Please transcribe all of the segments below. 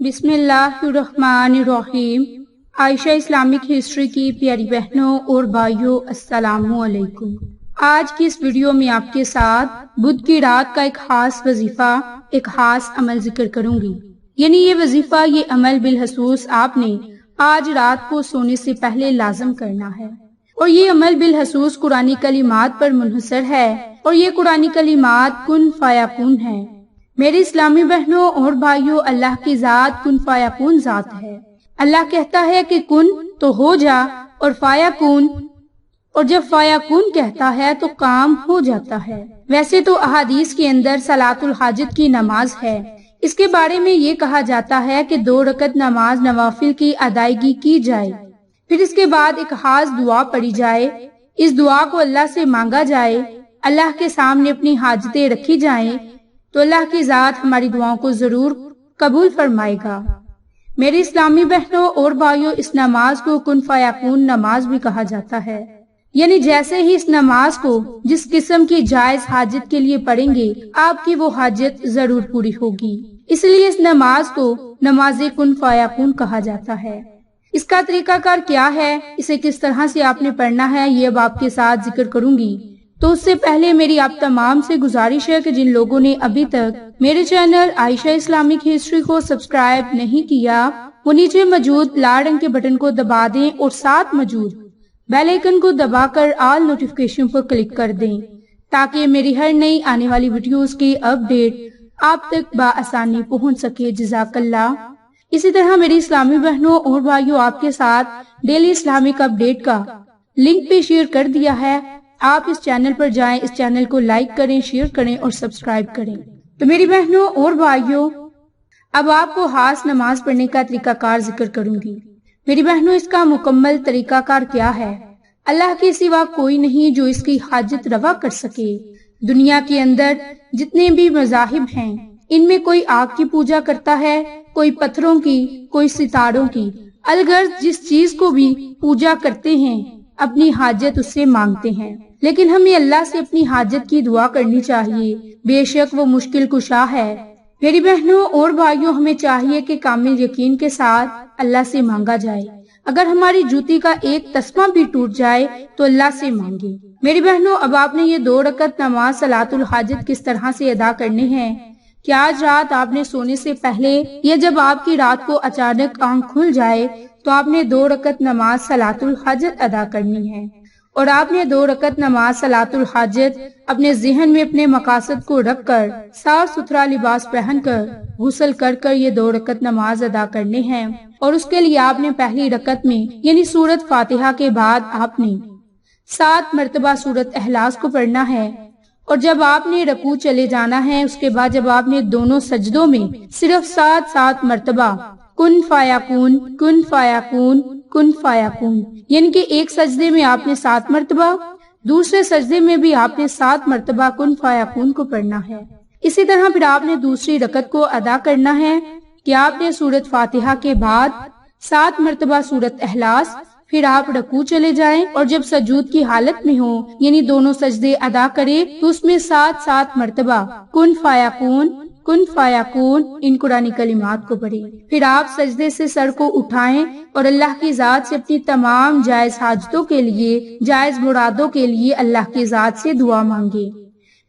बिस्मिल्लाहिर्रहमानिर्रहीम। Ayesha Islamic history की प्यारी बहनों और भाइयों, अस्सलामु अलैकुम। आज की इस वीडियो में आपके साथ बुध की रात का एक खास वजीफा, एक खास अमल जिक्र करूंगी। यानी ये वजीफा, ये अमल बिलहसूस आपने आज रात को सोने से पहले लाजम करना है। और ये अमल बिलहसूस कुरानी कलिमात पर मुनहसर है और ये कुरानी कलिमात कुन फायाकुन है। मेरे इस्लामी बहनों और भाइयों, अल्लाह की जात कुन फायाकुन जात है। अल्लाह कहता है कि कुन तो हो जा, और फायाकुन, और जब फायाकुन कहता है तो काम हो जाता है। वैसे तो अहादीस के अंदर सलातुल हाजत की नमाज है। इसके बारे में ये कहा जाता है कि 2 रकत नमाज नवाफिल की अदायगी की जाए, फिर इसके बाद एक खास दुआ पढ़ी जाए। इस दुआ को अल्लाह से मांगा जाए, अल्लाह के सामने अपनी हाजतें रखी जाएं, तो अल्लाह की जात हमारी दुआओं को जरूर कबूल फरमाएगा। मेरे इस्लामी बहनों और भाइयों, इस नमाज को कुन फायाकुन नमाज भी कहा जाता है। यानी जैसे ही इस नमाज को जिस किस्म की जायज हाजत के लिए पढ़ेंगे, आपकी वो हाजत जरूर पूरी होगी। इसलिए इस नमाज को नमाज कुन फायाकुन कहा जाता है। इसका तरीकाकार क्या है, इसे किस तरह से आपने पढ़ना है, ये अब आपके साथ जिक्र करूंगी। तो उससे पहले मेरी आप तमाम से गुजारिश है कि जिन लोगों ने अभी तक मेरे चैनल आयशा इस्लामिक हिस्ट्री को सब्सक्राइब नहीं किया, वो नीचे मौजूद लाल रंग के बटन को दबा दें और साथ मौजूद बेल आइकन को दबाकर ऑल नोटिफिकेशन पर क्लिक कर दें, ताकि मेरी हर नई आने वाली वीडियोस की अपडेट आप तक बआसानी पहुंच सके। जज़ाकल्लाह। इसी तरह मेरी इस्लामी बहनों और भाइयों, आपके साथ डेली इस्लामिक अपडेट का लिंक भी शेयर कर दिया है। आप इस चैनल पर जाएं, इस चैनल को लाइक करें, शेयर करें और सब्सक्राइब करें। तो मेरी बहनों और भाइयों, अब आपको खास नमाज पढ़ने का तरीकाकार जिक्र करूंगी। मेरी बहनों, इसका मुकम्मल तरीकाकार क्या है? अल्लाह के सिवा कोई नहीं जो इसकी हाजत रवा कर सके। दुनिया के अंदर जितने भी मज़ाहिब हैं, इनमें कोई आग की पूजा करता है, कोई पत्थरों की, कोई सितारों की। अलगर्ज जिस चीज को भी पूजा करते हैं, अपनी हाजत उससे मांगते हैं, लेकिन हमें अल्लाह से अपनी हाजत की दुआ करनी चाहिए। बेशक वो मुश्किल कुशा है। मेरी बहनों और भाइयों, हमें चाहिए कि कामिल यकीन के साथ अल्लाह से मांगा जाए। अगर हमारी जूती का एक तस्मा भी टूट जाए तो अल्लाह से मांगे। मेरी बहनों, अब आपने ये 2 रकत नमाज सलातुल हाजत किस तरह से अदा करने हैं कि आज रात आपने सोने से पहले या जब आपकी रात को अचानक आंख खुल जाए तो आपने 2 रकत नमाज सलातुल हाजत अदा करनी है। और आपने 2 रकत नमाज सलातुल हाजत अपने ज़हन में अपने मकासद को रखकर साफ सुथरा लिबास पहनकर गुस्ल कर ये 2 रकत नमाज अदा करने हैं। और उसके लिए आपने पहली रकत में यानी सूरत फातिहा के बाद आपने 7 मरतबा सूरत इखलास को पढ़ना है। और जब आपने रकू चले जाना है, उसके बाद जब आपने दोनों सजदों में सिर्फ 7 मरतबा कुन फायाकुन कुन फायाकुन कुन फायाकुन, यानी कि एक सजदे में आपने 7 मरतबा, दूसरे सजदे में भी आपने 7 मरतबा कुन फायाकुन को पढ़ना है। इसी तरह फिर आपने दूसरी रकत को अदा करना है कि आपने सूरत फातिहा के बाद 7 मरतबा सूरत इखलास, फिर आप रकू चले जाएं और जब सजूद की हालत में हो यानी दोनों सजदे अदा करें तो उसमें 7 मरतबा कुन फायाकुन इन कुरानी कलिमात को पढ़ें। फिर आप सजदे से सर को उठाएं और अल्लाह की जात से अपनी तमाम जायज हाजतों के लिए, जायज मुरादों के लिए अल्लाह की जात से दुआ मांगे।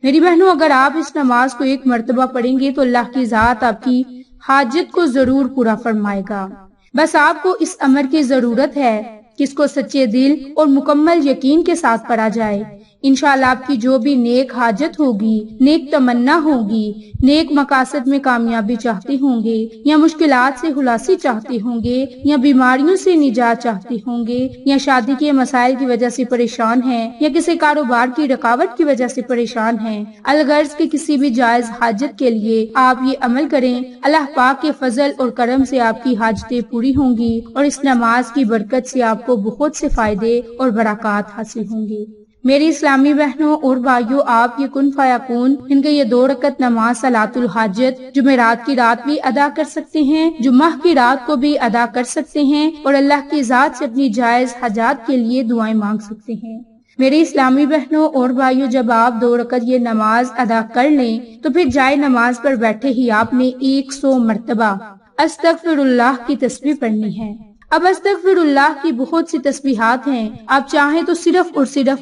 मेरी बहनों, अगर आप इस नमाज को 1 मरतबा पढ़ेंगे तो अल्लाह की जात आपकी हाजत को जरूर पूरा फरमाएगा। बस आपको इस अमर की जरूरत है कि इसको सच्चे दिल और मुकम्मल यकीन के साथ पढ़ा जाए। इंशाअल्लाह आपकी जो भी नेक हाजत होगी, नेक तमन्ना होगी, नेक मकासद में कामयाबी चाहते होंगे, या मुश्किलात से खुलासी चाहते होंगे, या बीमारियों से निजात चाहते होंगे, या शादी के मसाइल की वजह से परेशान हैं, या किसी कारोबार की रुकावट की वजह से परेशान हैं, अलगर्ज के किसी भी जायज हाजत के लिए आप ये अमल करें। अल्लाह पाक के फजल और करम से आपकी हाजतें पूरी होंगी और इस नमाज की बरकत से आपको बहुत से फायदे और बरकत हासिल होंगे। मेरी इस्लामी बहनों और भाइयों, आप ये कुन फायाकुन, इनके ये 2 रकत नमाज सलातुल हाजत जुमेरात की रात भी अदा कर सकते हैं, जुम्मा की रात को भी अदा कर सकते हैं और अल्लाह की जात से अपनी जायज हाजात के लिए दुआएं मांग सकते हैं। मेरे इस्लामी बहनों और भाइयों, जब आप 2 रकत ये नमाज अदा कर लें तो फिर जाए नमाज पर बैठे ही आपने 100 मरतबा अस्तगफिरुल्लाह की तस्बीह पढ़नी है। अब अस्तगफिरुल्लाह की बहुत सी तस्बीहात हैं, आप चाहें तो सिर्फ और सिर्फ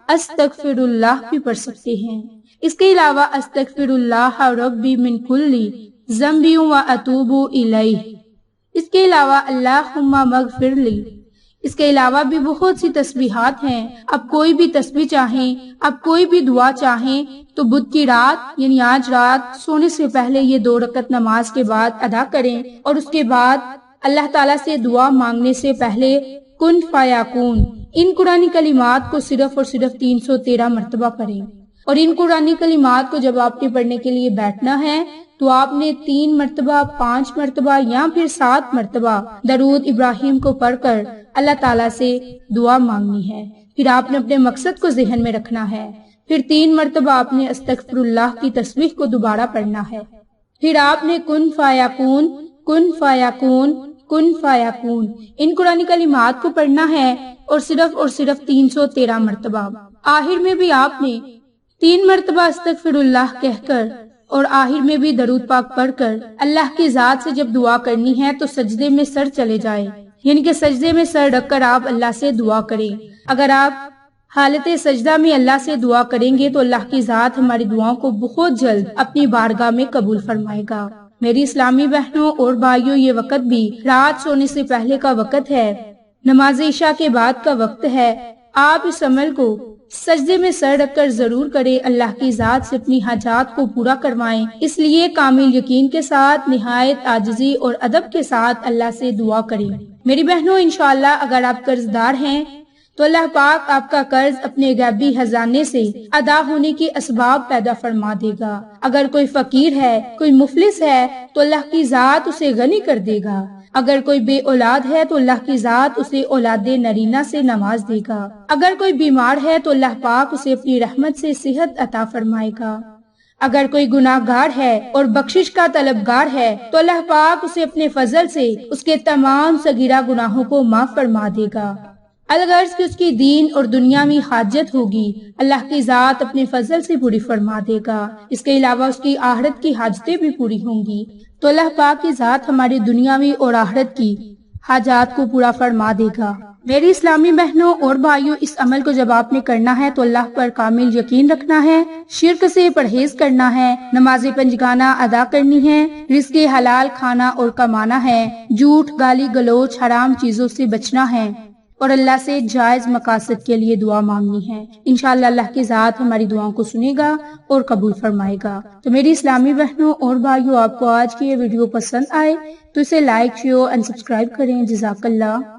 अस्तगफिरुल्लाह भी पढ़ सकते हैं। इसके अलावा अस्तगफिरुल्लाह रब्बी मिन कुल्ली ज़म्बी व अतूबु इलैह, इसके अलावा अल्लाहुम्मा मगफिरली, इसके अलावा भी बहुत सी तस्बीहात हैं। अब कोई भी तस्बीह चाहें, अब कोई भी दुआ चाहें तो बुध की रात यानी आज रात सोने से पहले ये 2 रकत नमाज के बाद अदा करें और उसके बाद अल्लाह ताला से दुआ मांगने से पहले कुन फयाकून इन कुरानी कलिमात को सिर्फ और सिर्फ 313 मरतबा पढ़ें। और इन कुरानी कलिमात को जब आपने पढ़ने के लिए बैठना है तो आपने 3 मरतबा, 5 मरतबा या फिर 7 मरतबा दरूद इब्राहिम को पढ़कर अल्लाह ताला से दुआ मांगनी है। फिर आपने अपने मकसद को ज़हन में रखना है। फिर 3 मरतबा आपने अस्तगफिरुल्लाह की तस्बीह को दोबारा पढ़ना है। फिर आपने कुन फायाकून कुन फायाकून कुन फायाकून इन कुरानी कलिमात को पढ़ना है और सिर्फ 313 मरतबा। आखिर में भी आपने 3 मरतबा अस्तगफिरुल्लाह कहकर और आखिर में भी दरूद पाक पढ़कर अल्लाह की जात से जब दुआ करनी है तो सजदे में सर चले जाए, यानी कि सजदे में सर रखकर आप अल्लाह से दुआ करें। अगर आप हालत सजदा में अल्लाह से दुआ करेंगे तो अल्लाह की जात हमारी दुआओं को बहुत जल्द अपनी बारगाह में कबूल फरमाएगा। मेरी इस्लामी बहनों और भाइयों, ये वक्त भी रात सोने से पहले का वक्त है, नमाज इशा के बाद का वक्त है। आप इस अमल को सजदे में सर रखकर जरूर करें, अल्लाह की जात से अपनी हाजात को पूरा करवाएं। इसलिए कामिल यकीन के साथ, निहायत आजिजी और अदब के साथ अल्लाह से दुआ करें। मेरी बहनों, इंशाअल्लाह अगर आप कर्जदार हैं तो अल्लाह पाक आपका कर्ज अपने गैबी खजाने से अदा होने के असबाब पैदा फरमा देगा। अगर कोई फकीर है, कोई मुफलिस है तो अल्लाह की जात उसे गनी कर देगा। अगर कोई बे औलाद है तो अल्लाह की जात उसे औलादे नरीना से नवाज देगा। अगर कोई बीमार है तो अल्लाह पाक उसे अपनी रहमत से सेहत अता फरमाएगा। अगर कोई गुनाहगार है और बख्शिश का तलबगार है तो अल्लाह पाक उसे अपने फजल से उसके तमाम सगीरा गुनाहों को माफ फरमा देगा। अलगर्ज की उसकी दीन और दुनिया में हाजत होगी, अल्लाह की जात अपने फजल से पूरी फरमा देगा। इसके अलावा उसकी आहरत की हाजतें भी पूरी होंगी। तो अल्लाह पाक की जात हमारी दुनियावी और आहरत की हाजात को पूरा फरमा देगा। मेरी इस्लामी बहनों और भाइयों, इस अमल को जब आपने करना है तो अल्लाह पर कामिल यकीन रखना है, शिर्क से परहेज करना है, नमाज पंजगाना अदा करनी है, रिज़्क़ हलाल खाना और कमाना है, झूठ, गाली गलोच, हराम चीजों से बचना है और अल्लाह से जायज मकासद के लिए दुआ मांगनी है। इंशाअल्लाह अल्लाह की जात हमारी दुआओं को सुनेगा और कबूल फरमाएगा। तो मेरी इस्लामी बहनों और भाइयों, आपको आज की ये वीडियो पसंद आए तो इसे लाइक, शेयर एंड सब्सक्राइब करें। जज़ाकल्लाह।